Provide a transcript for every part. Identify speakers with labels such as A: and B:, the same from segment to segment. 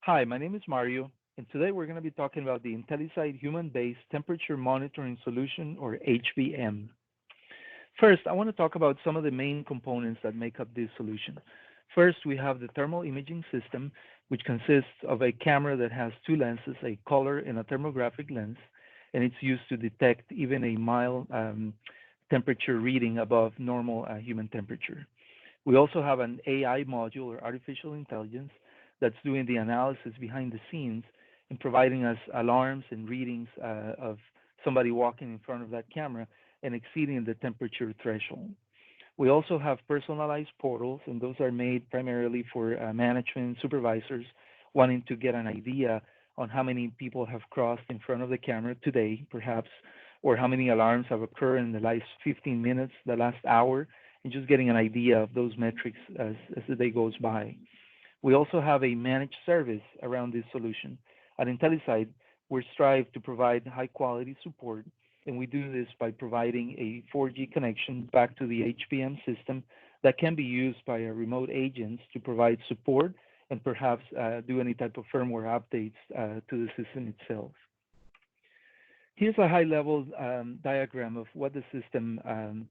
A: Hi, my name is Mario, and today we're going to be talking about the IntelliSite Human Based Temperature Monitoring Solution, or hBM. First, I want to talk about some of the main components that make up this solution. First, we have the thermal imaging system, which consists of a camera that has two lenses, a color and a thermographic lens, and it's used to detect even a mild temperature reading above normal human temperature. We also have an AI module or artificial intelligence that's doing the analysis behind the scenes and providing us alarms and readings of somebody walking in front of that camera and exceeding the temperature threshold. We also have personalized portals, and those are made primarily for management supervisors wanting to get an idea on how many people have crossed in front of the camera today, perhaps, or how many alarms have occurred in the last 15 minutes, the last hour, and just getting an idea of those metrics as the day goes by. We also have a managed service around this solution. At IntelliSite, we strive to provide high quality support, and we do this by providing a 4G connection back to the HBM system that can be used by our remote agents to provide support and perhaps do any type of firmware updates to the system itself. Here's a high level diagram of what the system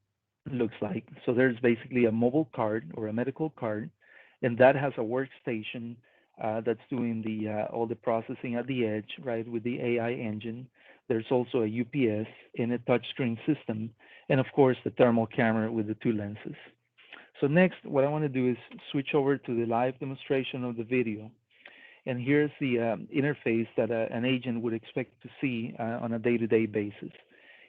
A: looks like. So there's basically a mobile card or a medical card, and that has a workstation that's doing all the processing at the edge, right, with the AI engine. There's also a UPS and a touchscreen system, and of course the thermal camera with the two lenses. So next, what I want to do is switch over to the live demonstration of the video. And here's the interface that an agent would expect to see on a day-to-day basis.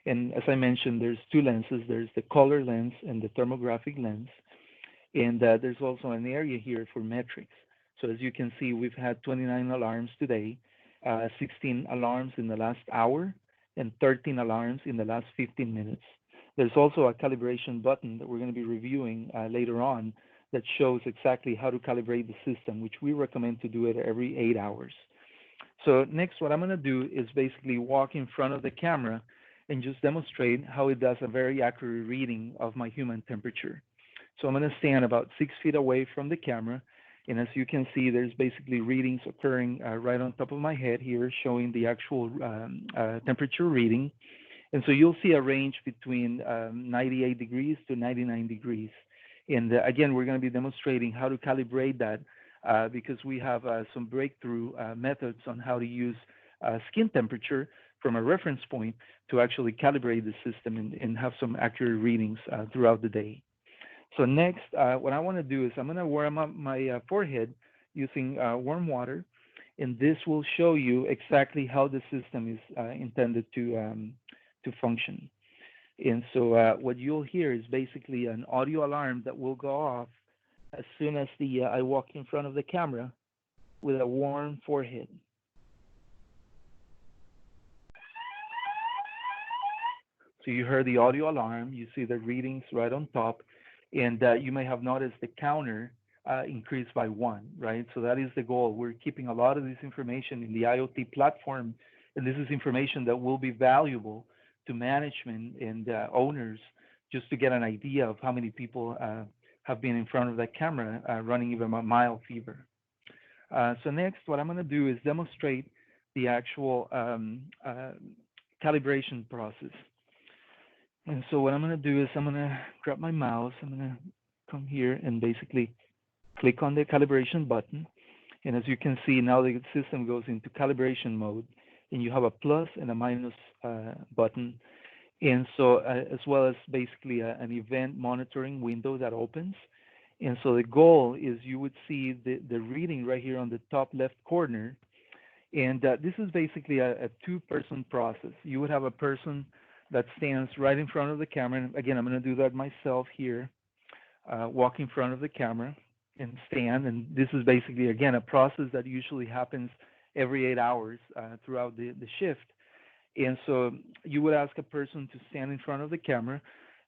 A: And as I mentioned, there's two lenses. There's the color lens and the thermographic lens. And there's also an area here for metrics. So as you can see, we've had 29 alarms today, 16 alarms in the last hour, and 13 alarms in the last 15 minutes. There's also a calibration button that we're going to be reviewing later on that shows exactly how to calibrate the system, which we recommend to do it every 8 hours. So next, what I'm going to do is basically walk in front of the camera and just demonstrate how it does a very accurate reading of my human temperature. So I'm going to stand about 6 feet away from the camera. And as you can see, there's basically readings occurring right on top of my head here, showing the actual temperature reading. And so you'll see a range between 98 degrees to 99 degrees. And again, we're going to be demonstrating how to calibrate that because we have some breakthrough methods on how to use skin temperature from a reference point to actually calibrate the system and have some accurate readings throughout the day. So next, what I want to do is I'm going to warm up my forehead using warm water, and this will show you exactly how the system is intended to function. And so what you'll hear is basically an audio alarm that will go off as soon as I walk in front of the camera with a warm forehead. So you heard the audio alarm, you see the readings right on top, and you may have noticed the counter increased by 1, right? So that is the goal. We're keeping a lot of this information in the IoT platform, and this is information that will be valuable to management and owners just to get an idea of how many people have been in front of that camera running even a mild fever. So next, what I'm going to do is demonstrate the actual calibration process. And so what I'm going to do is I'm going to grab my mouse. I'm going to come here and basically click on the calibration button. And as you can see, now the system goes into calibration mode, and you have a plus and a minus button. And so as well as basically an event monitoring window that opens. And so the goal is you would see the reading right here on the top left corner. And this is basically a two-person process. You would have a person that stands right in front of the camera. And again, I'm going to do that myself here. Walk in front of the camera and stand. And this is basically, again, a process that usually happens every 8 hours throughout the shift. And so you would ask a person to stand in front of the camera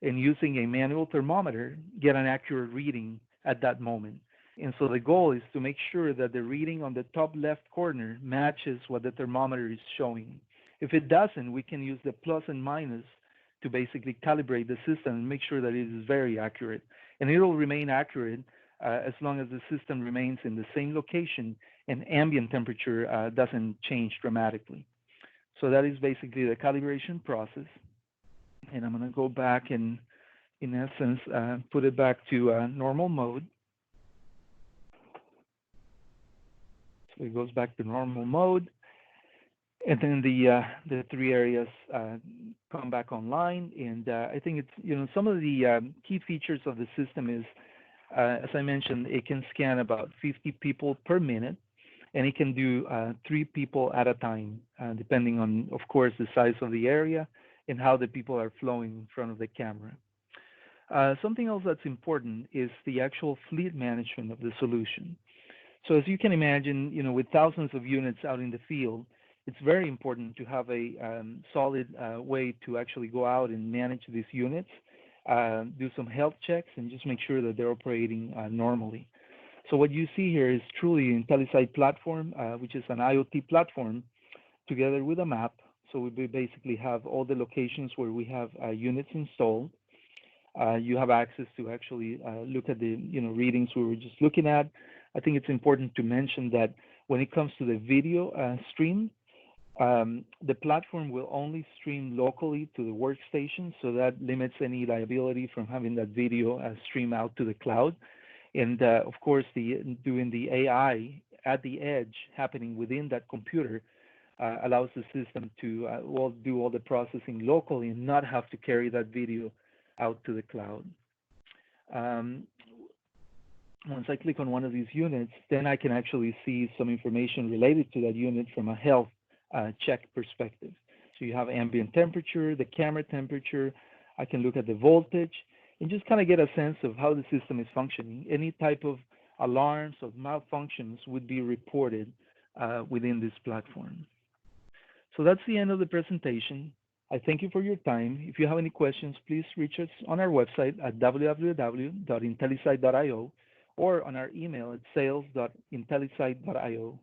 A: and using a manual thermometer, get an accurate reading at that moment. And so the goal is to make sure that the reading on the top left corner matches what the thermometer is showing. If it doesn't, we can use the plus and minus to basically calibrate the system and make sure that it is very accurate. And it will remain accurate as long as the system remains in the same location and ambient temperature doesn't change dramatically. So that is basically the calibration process. And I'm going to go back and, in essence, put it back to normal mode. So it goes back to normal mode. And then the three areas come back online. And I think it's, some of the key features of the system is, as I mentioned, it can scan about 50 people per minute, and it can do 3 people at a time, depending on, of course, the size of the area and how the people are flowing in front of the camera. Something else that's important is the actual fleet management of the solution. So as you can imagine, with thousands of units out in the field, it's very important to have a solid way to actually go out and manage these units, do some health checks, and just make sure that they're operating normally. So what you see here is truly an IntelliSite platform, which is an IoT platform together with a map. So we basically have all the locations where we have units installed. You have access to actually look at the readings we were just looking at. I think it's important to mention that when it comes to the video stream, the platform will only stream locally to the workstation, so that limits any liability from having that video stream out to the cloud. And of course, doing the AI at the edge happening within that computer allows the system to do all the processing locally and not have to carry that video out to the cloud. Once I click on one of these units, then I can actually see some information related to that unit from a health check perspective. So you have ambient temperature, the camera temperature. I can look at the voltage and just kind of get a sense of how the system is functioning. Any type of alarms or malfunctions would be reported within this platform. So that's the end of the presentation. I thank you for your time. If you have any questions, please reach us on our website at www.intellisite.io or on our email at sales.intellisite.io.